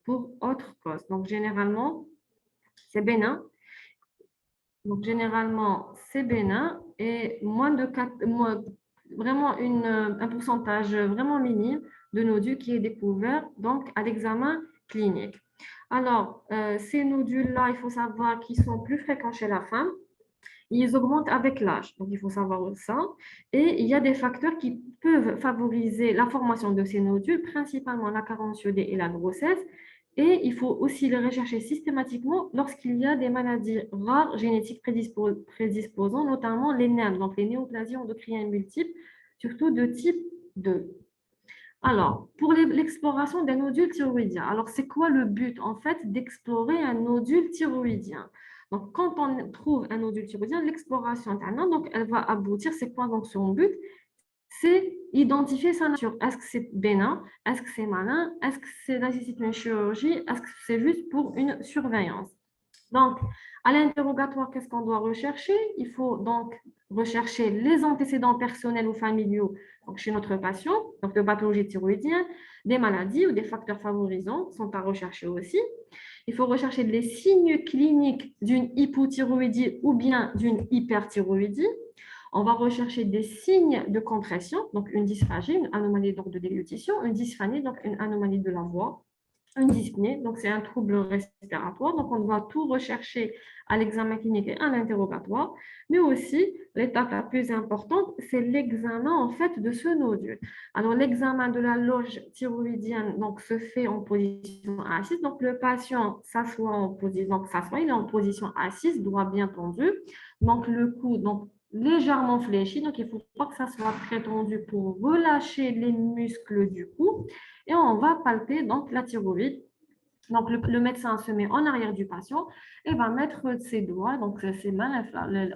pour autre cause. Donc, généralement, c'est bénin. Donc, généralement, c'est bénin et moins de 4, vraiment un pourcentage vraiment minime de nodules qui est découvert donc, à l'examen clinique. Alors, ces nodules-là, il faut savoir qu'ils sont plus fréquents chez la femme. Ils augmentent avec l'âge, donc il faut savoir ça. Et il y a des facteurs qui peuvent favoriser la formation de ces nodules, principalement la carence iodée et la grossesse. Et il faut aussi les rechercher systématiquement lorsqu'il y a des maladies rares génétiques prédisposant, notamment les NEM, donc les néoplasies endocriniennes multiples, surtout de type 2. Alors, pour l'exploration des nodules thyroïdiens, alors c'est quoi le but en fait d'explorer un nodule thyroïdien? Donc, quand on trouve un nodule thyroïdien, l'exploration interne, donc elle va aboutir, c'est quoi donc son but? C'est identifier sa nature. Est-ce que c'est bénin? Est-ce que c'est malin? Est-ce que c'est nécessite une chirurgie? Est-ce que c'est juste pour une surveillance? Donc, à l'interrogatoire, qu'est-ce qu'on doit rechercher? Il faut donc rechercher les antécédents personnels ou familiaux donc chez notre patient, donc de pathologie thyroïdienne, des maladies ou des facteurs favorisants sont à rechercher aussi. Il faut rechercher les signes cliniques d'une hypothyroïdie ou bien d'une hyperthyroïdie. On va rechercher des signes de compression, donc une dysphagie, une anomalie donc de déglutition, une dysphonie, donc une anomalie de la voix, une dyspnée, donc c'est un trouble respiratoire. Donc, on doit tout rechercher à l'examen clinique et à l'interrogatoire. Mais aussi, l'étape la plus importante, c'est l'examen en fait de ce nodule. Alors, l'examen de la loge thyroïdienne donc, se fait en position assise. Donc, le patient s'assoit en position, donc s'assoit, il est en position assise, droit bien tendu. Donc, le cou, donc légèrement fléchi, donc il ne faut pas que ça soit très tendu pour relâcher les muscles du cou et on va palper donc la thyroïde. Donc, le médecin se met en arrière du patient et va mettre ses doigts, donc ses mains,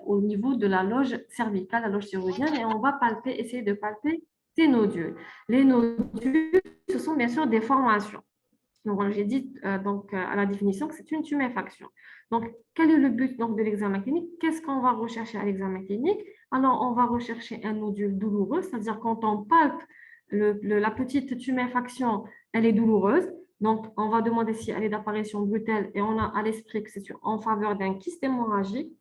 au niveau de la loge cervicale, la loge thyroïdienne, et on va palper, essayer de palper ces nodules. Les nodules, ce sont bien sûr des formations. Donc, j'ai dit à la définition que c'est une tuméfaction. Donc, quel est le but donc, de l'examen clinique? Qu'est-ce qu'on va rechercher à l'examen clinique? Alors, on va rechercher un nodule douloureux, c'est-à-dire quand on palpe la petite tuméfaction, elle est douloureuse. Donc, on va demander si elle est d'apparition brutale et on a à l'esprit que c'est en faveur d'un kyste hémorragique.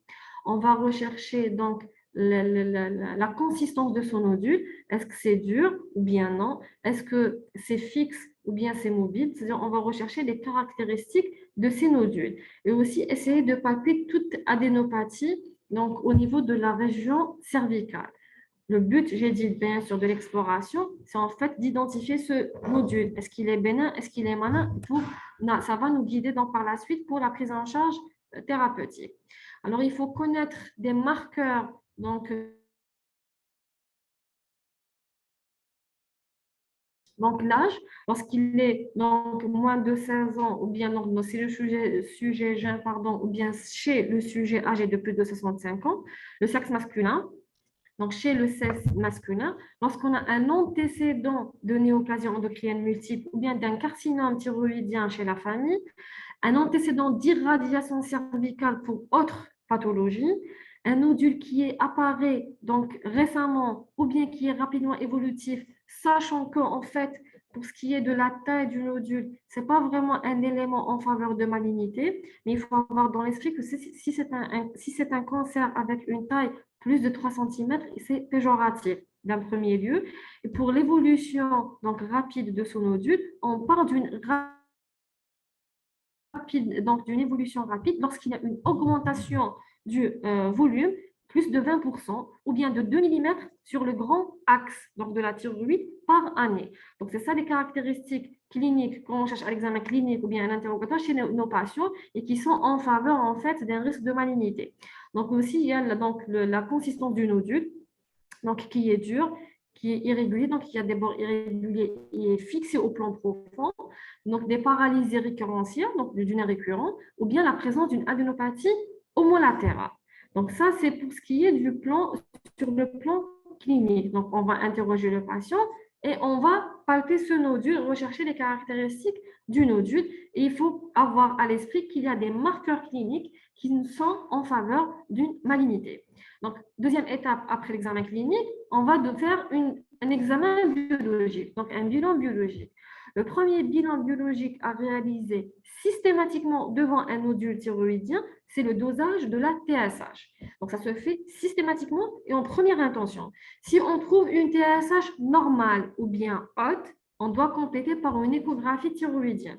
On va rechercher donc la consistance de son nodule. Est-ce que c'est dur ou bien non? Est-ce que c'est fixe ou bien c'est mobile? C'est-à-dire on va rechercher les caractéristiques de ces nodules et aussi essayer de palper toute adénopathie donc au niveau de la région cervicale. Le but, j'ai dit bien sûr, de l'exploration, c'est en fait d'identifier ce nodule. Est-ce qu'il est bénin? Est-ce qu'il est malin? Ça va nous guider donc par la suite pour la prise en charge thérapeutique. Alors, il faut connaître des marqueurs donc l'âge, lorsqu'il est donc moins de 16 ans, ou bien donc, si le sujet jeune, pardon, ou bien chez le sujet âgé de plus de 65 ans, le sexe masculin, donc chez le sexe masculin, lorsqu'on a un antécédent de néoplasie endocrinienne multiple ou bien d'un carcinome thyroïdien chez la famille, un antécédent d'irradiation cervicale pour autre pathologie, un nodule qui est apparaît donc récemment ou bien qui est rapidement évolutif, sachant que en fait, pour ce qui est de la taille du nodule, ce n'est pas vraiment un élément en faveur de malignité, mais il faut avoir dans l'esprit que si c'est un cancer avec une taille plus de 3 cm, c'est péjoratif d'un premier lieu. Et pour l'évolution donc rapide de son nodule, on part donc d'une évolution rapide lorsqu'il y a une augmentation du volume, plus de 20% ou bien de 2 mm sur le grand axe donc de la thyroïde par année. Donc, c'est ça les caractéristiques cliniques qu'on cherche à l'examen clinique ou bien à l'interrogatoire chez nos patients et qui sont en faveur en fait d'un risque de malignité. Donc, aussi, il y a donc la consistance du nodule donc, qui est dur, qui est irrégulier, donc il y a des bords irréguliers et fixés au plan profond, donc des paralysies récurrentielles, donc du nerf récurrent, ou bien la présence d'une adénopathie homolatérale. Donc ça, c'est pour ce qui est sur le plan clinique. Donc on va interroger le patient et on va palper ce nodule, rechercher les caractéristiques du nodule. Et il faut avoir à l'esprit qu'il y a des marqueurs cliniques qui sont en faveur d'une malignité. Donc, deuxième étape après l'examen clinique, on va faire un examen biologique, donc un bilan biologique. Le premier bilan biologique à réaliser systématiquement devant un nodule thyroïdien, c'est le dosage de la TSH. Donc, ça se fait systématiquement et en première intention. Si on trouve une TSH normale ou bien haute, on doit compléter par une échographie thyroïdienne.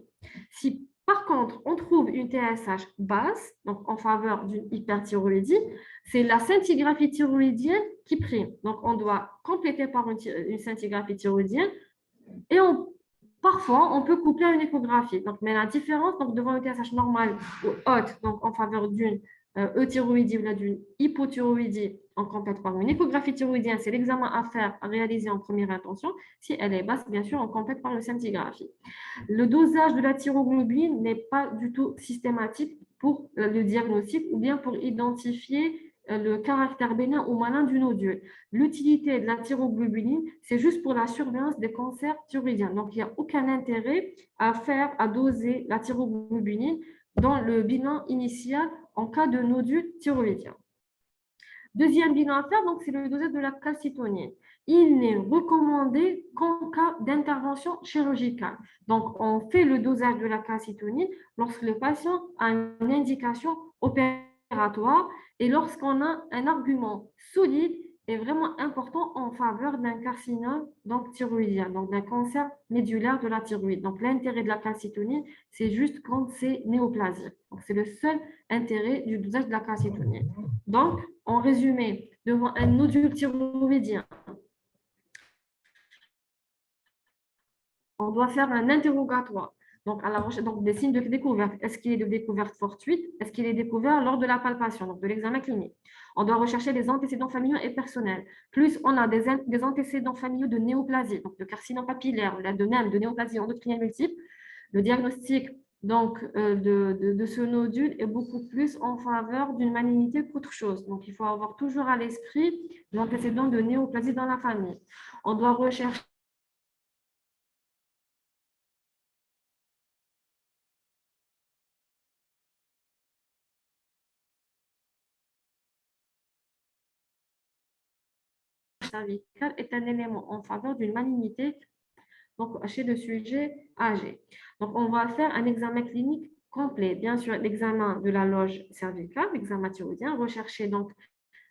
Si par contre, on trouve une TSH basse, donc en faveur d'une hyperthyroïdie, c'est la scintigraphie thyroïdienne qui prime. Donc, on doit compléter par une scintigraphie thyroïdienne et parfois, on peut coupler à une échographie. Donc, mais la différence donc, devant une TSH normale ou haute, donc en faveur d'une euthyroïdie ou d'une hypothyroïdie, on complète par une échographie thyroïdienne. C'est l'examen à faire, à réaliser en première intention. Si elle est basse, bien sûr, on complète par une scintigraphie. Le dosage de la thyroglobuline n'est pas du tout systématique pour le diagnostic ou bien pour identifier le caractère bénin ou malin du nodule. L'utilité de la thyroglobuline, c'est juste pour la surveillance des cancers thyroïdiens. Donc, il n'y a aucun intérêt à doser la thyroglobuline dans le bilan initial en cas de nodule thyroïdien. Deuxième bilan à faire, c'est le dosage de la calcitonine. Il n'est recommandé qu'en cas d'intervention chirurgicale. Donc, on fait le dosage de la calcitonine lorsque le patient a une indication opératoire et lorsqu'on a un argument solide et vraiment important en faveur d'un carcinome thyroïdien, donc d'un cancer médulaire de la thyroïde. Donc, l'intérêt de la calcitonine, c'est juste quand c'est néoplasique. Donc, c'est le seul intérêt du dosage de la calcitonine. Donc, en résumé, devant un nodule thyroïdien, on doit faire un interrogatoire. Donc, à la recherche des signes de découverte. Est-ce qu'il est de découverte fortuite? Est-ce qu'il est découvert lors de la palpation, donc de l'examen clinique? On doit rechercher les antécédents familiaux et personnels. Plus on a des antécédents familiaux de néoplasie, donc de carcinome papillaire, de néoplasie endocrinienne multiple, le diagnostic de ce nodule est beaucoup plus en faveur d'une malignité qu'autre chose. Donc, il faut avoir toujours à l'esprit l'antécédent de néoplasie dans la famille. On doit rechercher cervicale est un élément en faveur d'une malignité chez le sujet âgé. Donc, on va faire un examen clinique complet. Bien sûr, l'examen de la loge cervicale, l'examen thyroïdien, rechercher donc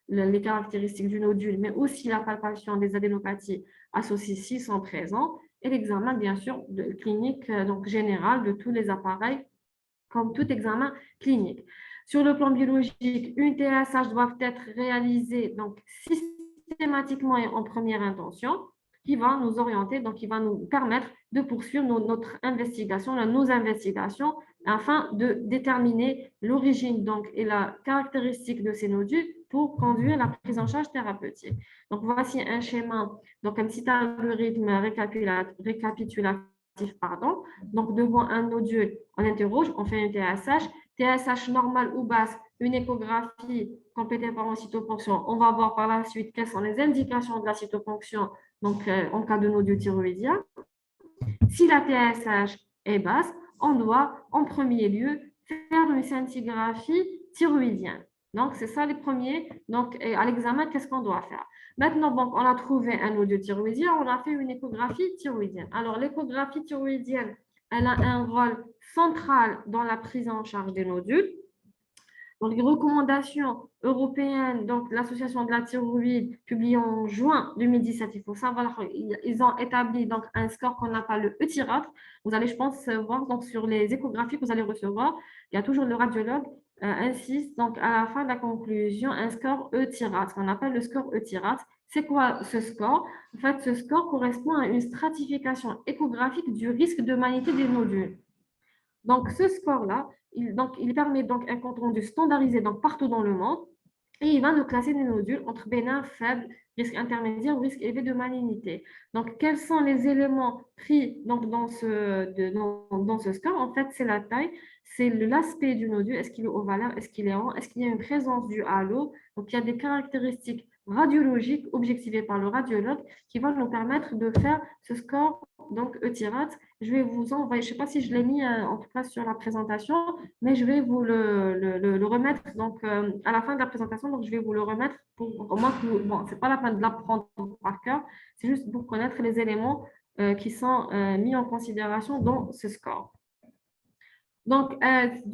les caractéristiques du nodule, mais aussi la palpation des adénopathies associées s'ils sont présents, et l'examen, bien sûr, clinique général de tous les appareils, comme tout examen clinique. Sur le plan biologique, une TSH doit être réalisée systématiquement et en première intention, qui va nous orienter, donc qui va nous permettre de poursuivre notre investigation, nos investigations, afin de déterminer l'origine et la caractéristique de ces nodules pour conduire la prise en charge thérapeutique. Donc, voici un schéma, donc un petit algorithme récapitulatif, pardon. Donc, devant un nodule, on interroge, on fait une TSH. TSH normale ou basse, une échographie complétée par une cytoponction. On va voir par la suite quelles sont les indications de la cytoponction en cas de nodule thyroïdien. Si la TSH est basse, on doit en premier lieu faire une scintigraphie thyroïdienne. Donc, c'est ça les premiers. Donc, à l'examen, qu'est-ce qu'on doit faire? Maintenant, donc, on a trouvé un nodule thyroïdien, on a fait une échographie thyroïdienne. Alors, l'échographie thyroïdienne, elle a un rôle central dans la prise en charge des nodules. Donc, les recommandations européennes, donc l'association de la thyroïde, publiée en juin 2017, il faut savoir, ils ont établi donc un score qu'on appelle le ETIRAT. Vous allez, je pense, voir donc sur les échographies que vous allez recevoir, il y a toujours le radiologue insiste donc à la fin de la conclusion un score ETIRAT, qu'on appelle le score ETIRAT. C'est quoi ce score? En fait, ce score correspond à une stratification échographique du risque de malignité des nodules. Donc, ce score-là, il permet donc un compte rendu standardisé partout dans le monde et il va nous classer des nodules entre bénin, faible, risque intermédiaire ou risque élevé de malignité. Donc, quels sont les éléments pris dans ce score? En fait, c'est la taille, c'est l'aspect du nodule. Est-ce qu'il est ovalaire? Est-ce qu'il est rond? Est-ce qu'il y a une présence du halo? Donc, il y a des caractéristiques radiologiques objectivées par le radiologue qui vont nous permettre de faire ce score, donc ETIRAT. Je vais vous envoyer, je ne sais pas si je l'ai mis en tout cas sur la présentation, mais je vais vous le remettre à la fin de la présentation. Donc, je vais vous le remettre pour au moins que ce n'est pas la peine de l'apprendre par cœur, c'est juste pour connaître les éléments qui sont mis en considération dans ce score. Donc,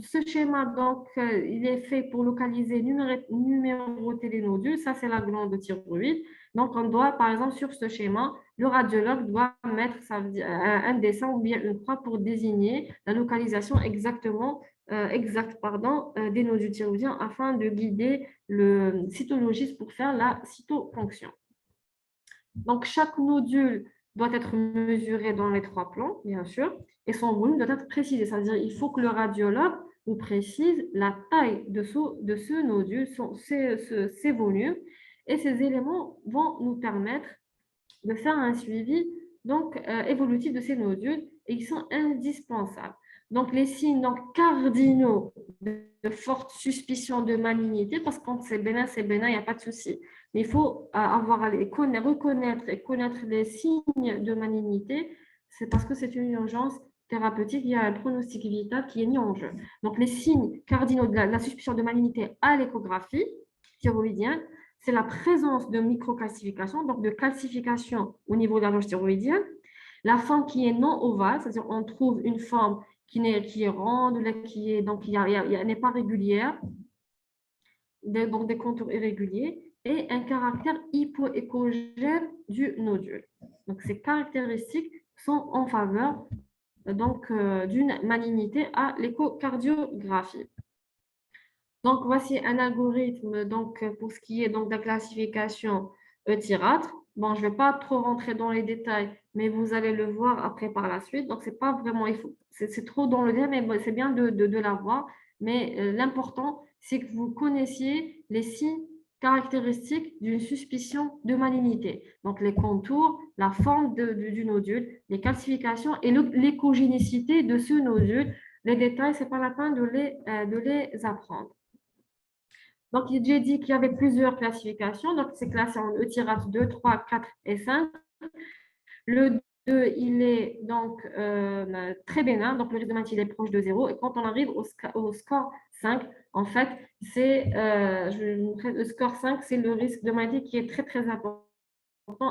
ce schéma, donc, il est fait pour localiser, numéroter les nodules. Ça, c'est la glande thyroïde. Donc, on doit, par exemple, sur ce schéma, le radiologue doit mettre ça veut dire, un dessin ou bien une croix pour désigner la localisation exacte des nodules thyroïdiens afin de guider le cytologiste pour faire la cytoponction. Donc, chaque nodule doit être mesuré dans les 3 plans, bien sûr, et son volume doit être précisé. C'est-à-dire qu'il faut que le radiologue vous précise la taille de ce nodule, ses volumes, et ces éléments vont nous permettre de faire un suivi donc, évolutif de ces nodules et ils sont indispensables. Donc, les signes donc, cardinaux de forte suspicion de malignité, parce que quand c'est bénin, il n'y a pas de souci. Mais il faut reconnaître et connaître les signes de malignité, c'est parce que c'est une urgence thérapeutique, il y a un pronostic vital qui est mis en jeu. Donc, les signes cardinaux de la suspicion de malignité à l'échographie thyroïdienne, c'est la présence de microcalcification, donc de calcification au niveau de la loge thyroïdienne. La forme qui est non ovale, c'est-à-dire on trouve une forme qui est ronde, donc n'est pas régulière, donc des contours irréguliers, et un caractère hypoéchogène du nodule. Donc ces caractéristiques sont en faveur d'une malignité à l'échocardiographie. Donc, voici un algorithme donc, pour ce qui est donc, de la classification Eutiratre. Bon, je ne vais pas trop rentrer dans les détails, mais vous allez le voir après par la suite. Donc, c'est pas vraiment, c'est trop dans le détail, mais bon, c'est bien de l'avoir. Mais l'important, c'est que vous connaissiez les signes caractéristiques d'une suspicion de malignité. Donc, les contours, la forme du nodule, les calcifications et l'échogénicité de ce nodule. Les détails, ce n'est pas la peine de les apprendre. Donc, j'ai dit qu'il y avait plusieurs classifications. Donc, c'est classé en Eutirate 2, 3, 4 et 5. Le 2, il est donc très bénin. Donc, le risque de maladie, il est proche de 0. Et quand on arrive au score 5, en fait, le score 5, c'est le risque de maladie qui est très, très important,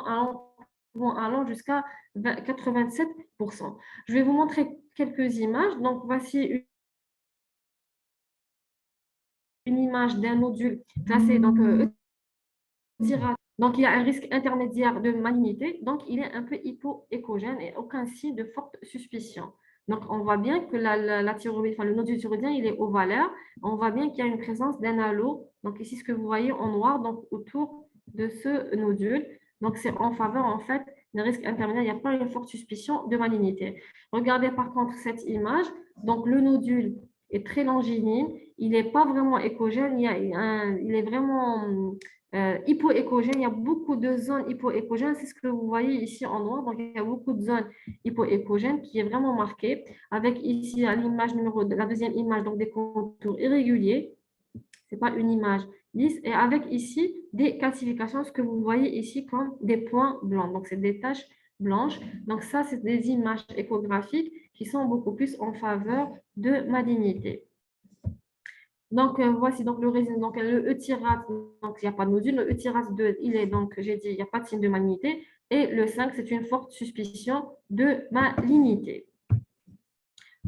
allant jusqu'à 87%. Je vais vous montrer quelques images. Donc, voici une image d'un nodule classé donc donc il y a un risque intermédiaire de malignité, donc il est un peu hypoéchogène et aucun signe de forte suspicion. Donc on voit bien que la thyroïde, le nodule thyroïdien, il est ovalaire. On voit bien qu'il y a une présence d'un halo. Donc ici ce que vous voyez en noir, donc autour de ce nodule. Donc c'est en faveur en fait d'un risque intermédiaire. Il n'y a pas une forte suspicion de malignité. Regardez par contre cette image. Donc le nodule est très longiligne, il n'est pas vraiment échogène, il est vraiment hypoéchogène, il y a beaucoup de zones hypoéchogènes, c'est ce que vous voyez ici en noir, donc il y a beaucoup de zones hypoéchogènes qui est vraiment marquée, avec ici à l'image numéro 2, la deuxième image, donc des contours irréguliers, ce n'est pas une image lisse, et avec ici des calcifications, ce que vous voyez ici comme des points blancs, donc c'est des taches blanches, donc ça c'est des images échographiques qui sont beaucoup plus en faveur de malignité. Donc, voici donc le résine. Donc, le Eutirate, donc il n'y a pas de nodule. Le Eutirate 2, il est donc, j'ai dit, il n'y a pas de signe de malignité. Et le 5, c'est une forte suspicion de malignité.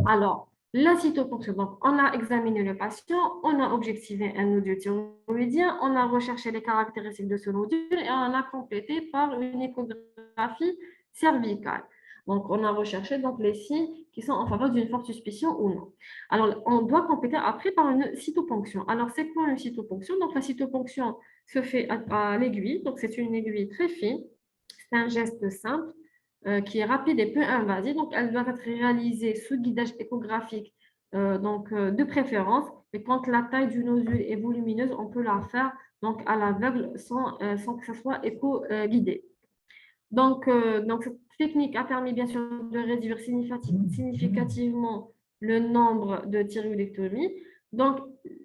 Alors, la cytoponction. Donc, on a examiné le patient, on a objectivé un nodule thyroïdien, on a recherché les caractéristiques de ce nodule et on a complété par une échographie cervicale. Donc, on a recherché donc, les signes qui sont en faveur d'une forte suspicion ou non. Alors, on doit compléter après par une cytoponction. Alors, c'est quoi une cytoponction? Donc, la cytoponction se fait à l'aiguille. Donc, c'est une aiguille très fine. C'est un geste simple qui est rapide et peu invasif. Donc, elle doit être réalisée sous guidage échographique de préférence. Mais quand la taille du nodule est volumineuse, on peut la faire donc, à l'aveugle sans que ce soit éco-guidé. Donc, cette technique a permis bien sûr de réduire significativement le nombre de thyroïdectomies. Donc,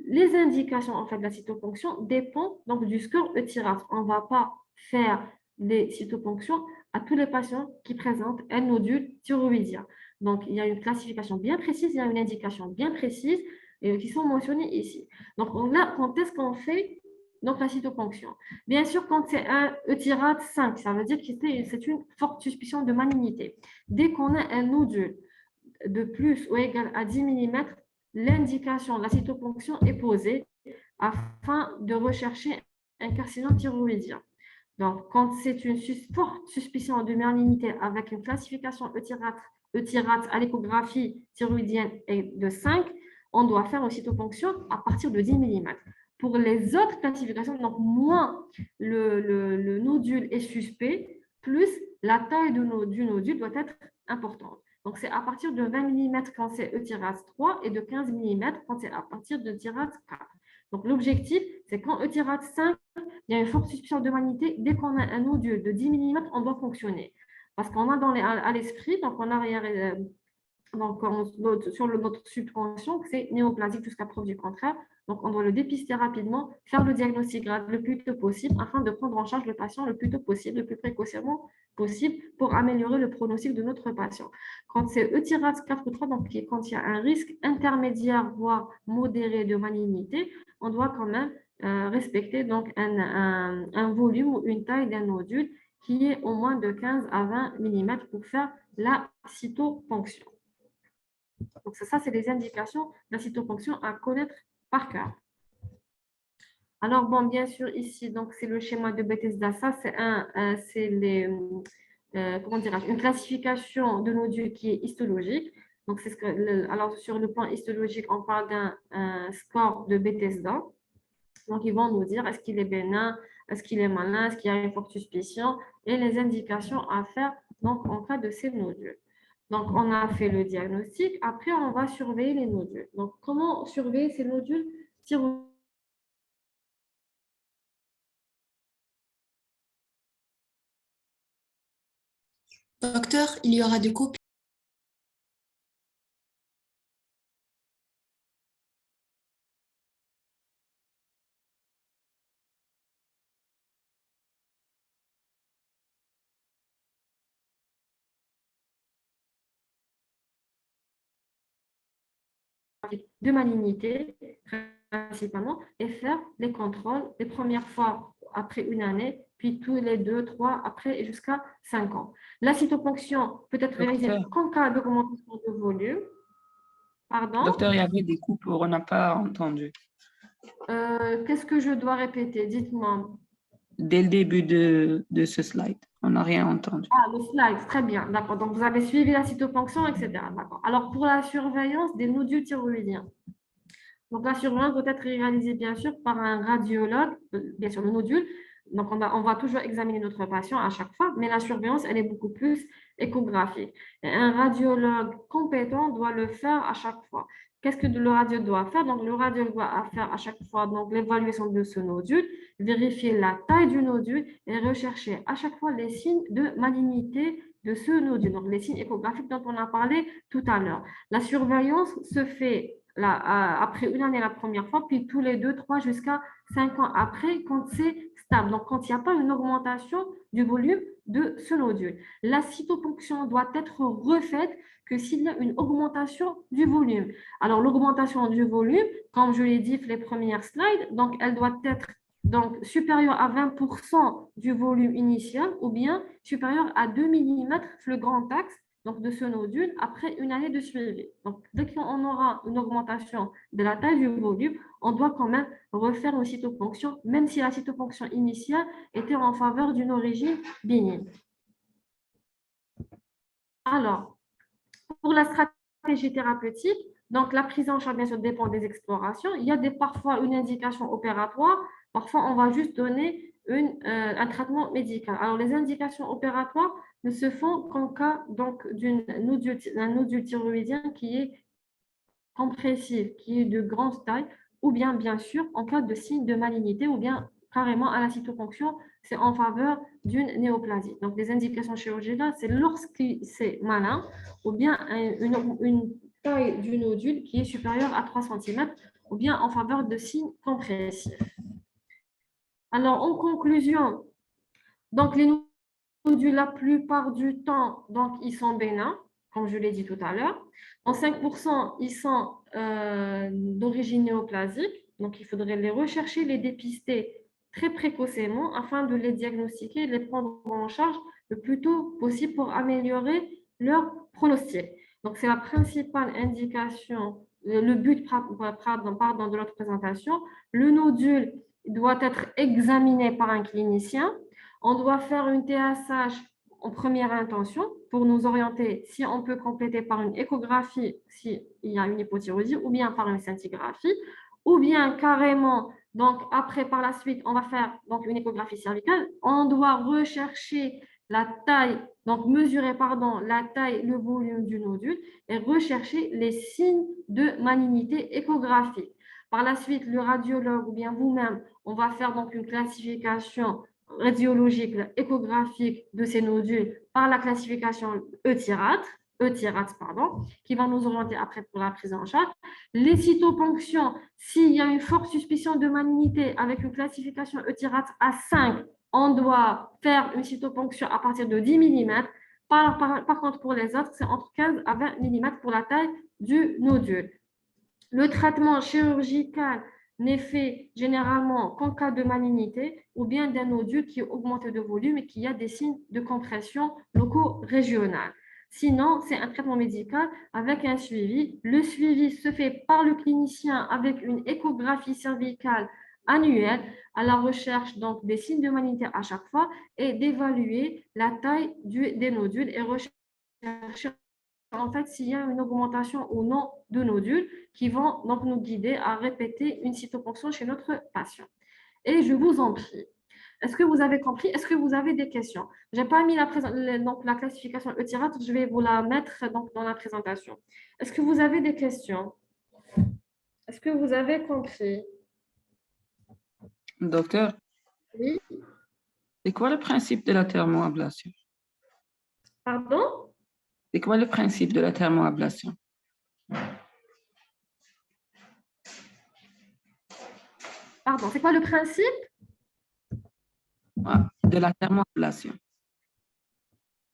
les indications en fait, de la cytoponction dépendent donc, du score Eutirate. On ne va pas faire des cytoponctions à tous les patients qui présentent un nodule thyroïdien. Donc, il y a une classification bien précise, il y a une indication bien précise qui sont mentionnées ici. Donc, là, quand est-ce qu'on fait donc la cytoponction. Bien sûr, quand c'est un E-tirade 5, ça veut dire que c'est une forte suspicion de malignité. Dès qu'on a un nodule de plus ou égal à 10 mm, l'indication de la cytoponction est posée afin de rechercher un carcinome thyroïdien. Donc, quand c'est une forte suspicion de malignité avec une classification E-tirade à l'échographie thyroïdienne est de 5, on doit faire une cytoponction à partir de 10 mm. Pour les autres classifications, donc moins le nodule est suspect, plus la taille du nodule doit être importante. Donc, c'est à partir de 20 mm quand c'est E-tirade 3 et de 15 mm quand c'est à partir de tirade 4. Donc, l'objectif, c'est quand E-tirade 5, il y a une forte suspicion de malignité. Dès qu'on a un nodule de 10 mm, on doit fonctionner. Parce qu'on a à l'esprit, donc en arrière, donc sur notre subconscient, que c'est néoplasique jusqu'à preuve du contraire. Donc, on doit le dépister rapidement, faire le diagnostic grave le plus tôt possible afin de prendre en charge le patient le plus tôt possible, le plus précocement possible pour améliorer le pronostic de notre patient. Quand c'est E-tirade 4 ou 3, donc quand il y a un risque intermédiaire, voire modéré de malignité, on doit quand même respecter donc un volume ou une taille d'un nodule qui est au moins de 15 à 20 mm pour faire la cytoponction. Donc, ça c'est les indications de la cytoponction à connaître par cœur. Alors, bon, bien sûr, ici, donc c'est le schéma de Bethesda. Ça, c'est une classification de nodules qui est histologique. Donc, alors, sur le plan histologique, on parle d'un score de Bethesda. Donc, ils vont nous dire est-ce qu'il est bénin, est-ce qu'il est malin, est-ce qu'il y a une forte suspicion et les indications à faire donc, en cas de ces nodules. Donc, on a fait le diagnostic. Après, on va surveiller les nodules. Donc, comment surveiller ces nodules thyroïdiens? Docteur, il y aura des coupes. De malignité, principalement, et faire les contrôles les premières fois après une année, puis tous les 2, 3, après et jusqu'à 5 ans. La cytoponction peut être réalisée Docteur, qu'en cas d'augmentation de volume. Pardon? docteur, il y avait des coupures, on n'a pas entendu. Qu'est-ce que je dois répéter? Dites-moi. Dès le début de ce slide, on n'a rien entendu. Ah, le slide, très bien. D'accord. Donc, vous avez suivi la cytoponction, etc. D'accord. Alors, pour la surveillance des nodules thyroïdiens. Donc, la surveillance doit être réalisée, bien sûr, par un radiologue, bien sûr, le nodule. Donc, on va toujours examiner notre patient à chaque fois, mais la surveillance, elle est beaucoup plus échographique. Et un radiologue compétent doit le faire à chaque fois. Qu'est-ce que le radiologue doit faire? Donc, le radiologue doit faire à chaque fois l'évaluation de ce nodule, vérifier la taille du nodule et rechercher à chaque fois les signes de malignité de ce nodule, donc les signes échographiques dont on a parlé tout à l'heure. La surveillance se fait après une année la première fois, puis tous les 2, 3 jusqu'à 5 ans après, quand c'est stable. Donc, quand il n'y a pas une augmentation du volume de ce nodule. La cytoponction doit être refaite que s'il y a une augmentation du volume. Alors, l'augmentation du volume, comme je l'ai dit les premières slides, donc elle doit être donc supérieure à 20% du volume initial ou bien supérieure à 2 mm le grand axe donc de ce nodule après une année de suivi. Donc, dès qu'on aura une augmentation de la taille du volume, on doit quand même refaire une cytoponction, même si la cytoponction initiale était en faveur d'une origine bénigne. Alors, pour la stratégie thérapeutique, donc la prise en charge, bien sûr, dépend des explorations. Il y a parfois une indication opératoire, parfois on va juste donner un traitement médical. Alors, les indications opératoires ne se font qu'en cas d'un nodule thyroïdien qui est compressif, qui est de grande taille, ou bien sûr, en cas de signe de malignité, ou bien carrément à la cytoponction, c'est en faveur d'une néoplasie. Donc, les indications chirurgicales, c'est lorsque c'est malin, ou bien une taille du nodule qui est supérieure à 3 cm, ou bien en faveur de signes compressifs. Alors, en conclusion, donc les nodules, la plupart du temps, donc, ils sont bénins, comme je l'ai dit tout à l'heure. En 5%, ils sont d'origine néoplasique. Donc, il faudrait les rechercher, les dépister très précocement afin de les diagnostiquer et de les prendre en charge le plus tôt possible pour améliorer leur pronostic. Donc, c'est la principale indication, le but pardon, de notre présentation. Le nodule doit être examiné par un clinicien. On doit faire une TSH en première intention pour nous orienter si on peut compléter par une échographie s'il y a une hypothyroïdie ou bien par une scintigraphie ou bien carrément, donc après par la suite, on va faire donc une échographie cervicale. On doit rechercher la taille, donc mesurer pardon, la taille, le volume du nodule et rechercher les signes de malignité échographique. Par la suite, le radiologue ou bien vous-même, on va faire donc une classification radiologique, échographique de ces nodules par la classification E-TIRAT, pardon, qui va nous orienter après pour la prise en charge. Les cytoponctions, s'il y a une forte suspicion de malignité avec une classification E-TIRAT à 5, on doit faire une cytoponction à partir de 10 mm. Par contre, pour les autres, c'est entre 15 à 20 mm pour la taille du nodule. Le traitement chirurgical n'est fait généralement qu'en cas de malignité ou bien d'un nodule qui augmente de volume et qui a des signes de compression locaux régionales. Sinon, c'est un traitement médical avec un suivi. Le suivi se fait par le clinicien avec une échographie cervicale annuelle à la recherche donc des signes de malignité à chaque fois et d'évaluer la taille des nodules et rechercher en fait s'il y a une augmentation ou non de nodules qui vont donc nous guider à répéter une cytoponction chez notre patient. Et je vous en prie. Est-ce que vous avez compris? Est-ce que vous avez des questions? Je n'ai pas mis donc, la classification E-TIRAT, je vais vous la mettre donc, dans la présentation. Est-ce que vous avez des questions? Est-ce que vous avez compris? Docteur, Oui. c'est quoi le principe de la thermoablation? Pardon? C'est quoi le principe de la thermoablation? Pardon, c'est quoi le principe? De la thermoablation.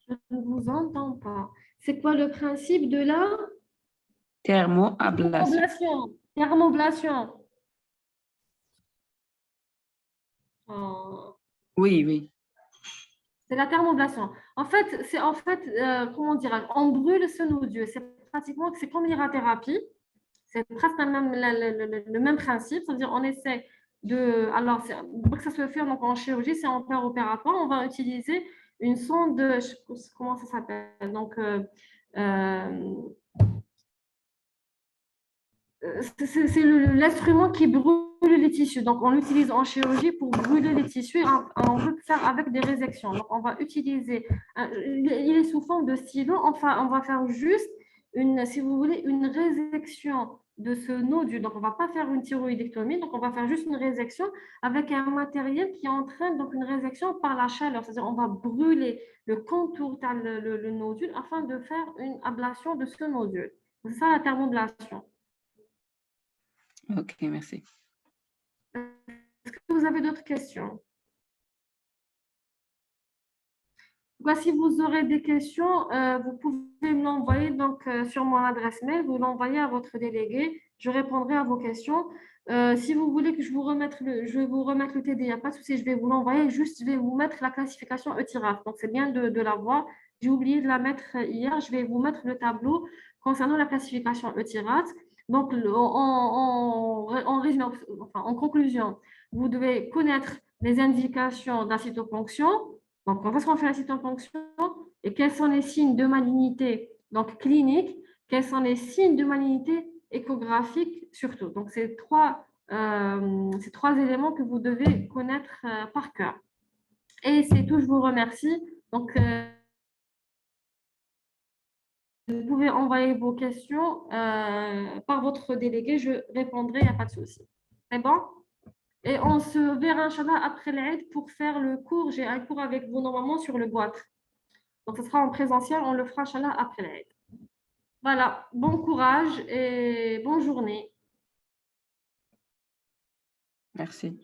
Je ne vous entends pas. C'est quoi le principe de la Thermoablation. thermoablation? Oh. Oui, oui. C'est la thermoablation. En fait, comment dire, on brûle ce nodule. C'est comme l'irathérapie. C'est presque le même principe. C'est-à-dire, on essaie de. Alors, pour que ça se fait donc, en chirurgie, c'est en père opératoire. On va utiliser une sonde. Comment ça s'appelle? Donc, c'est l'instrument qui brûle les tissus. Donc, on l'utilise en chirurgie pour brûler les tissus. On veut faire avec des résections. Donc, on va utiliser, il est sous forme de stylo. Enfin, on va faire juste, si vous voulez, une résection de ce nodule. Donc, on ne va pas faire une thyroïdectomie. Donc, on va faire juste une résection avec un matériel qui entraîne donc une résection par la chaleur. C'est-à-dire, on va brûler le contour, le nodule, afin de faire une ablation de ce nodule. C'est ça la thermoablation. Ok, merci. Est-ce que vous avez d'autres questions? Si vous aurez des questions, vous pouvez me l'envoyer sur mon adresse mail, vous l'envoyez à votre délégué, je répondrai à vos questions. Si vous voulez que je vous remette le TD, il n'y a pas de souci, je vais vous l'envoyer, juste je vais vous mettre la classification E-TIRAT. Donc c'est bien de la voir. J'ai oublié de la mettre hier, je vais vous mettre le tableau concernant la classification E-TIRAT. Donc en résumé, enfin, en conclusion, vous devez connaître les indications de la cytoponction. Donc, on va se refaire la cytoponction et quels sont les signes de malignité donc cliniques, quels sont les signes de malignité échographique surtout. Donc, ces trois éléments que vous devez connaître par cœur. Et c'est tout, je vous remercie. Donc, vous pouvez envoyer vos questions par votre délégué, je répondrai, il n'y a pas de souci. C'est bon? Et on se verra, Inch'Allah, après l'aide pour faire le cours. J'ai un cours avec vous normalement sur le goitre. Donc, ce sera en présentiel, on le fera, Inch'Allah, après l'aide. Voilà, bon courage et bonne journée. Merci.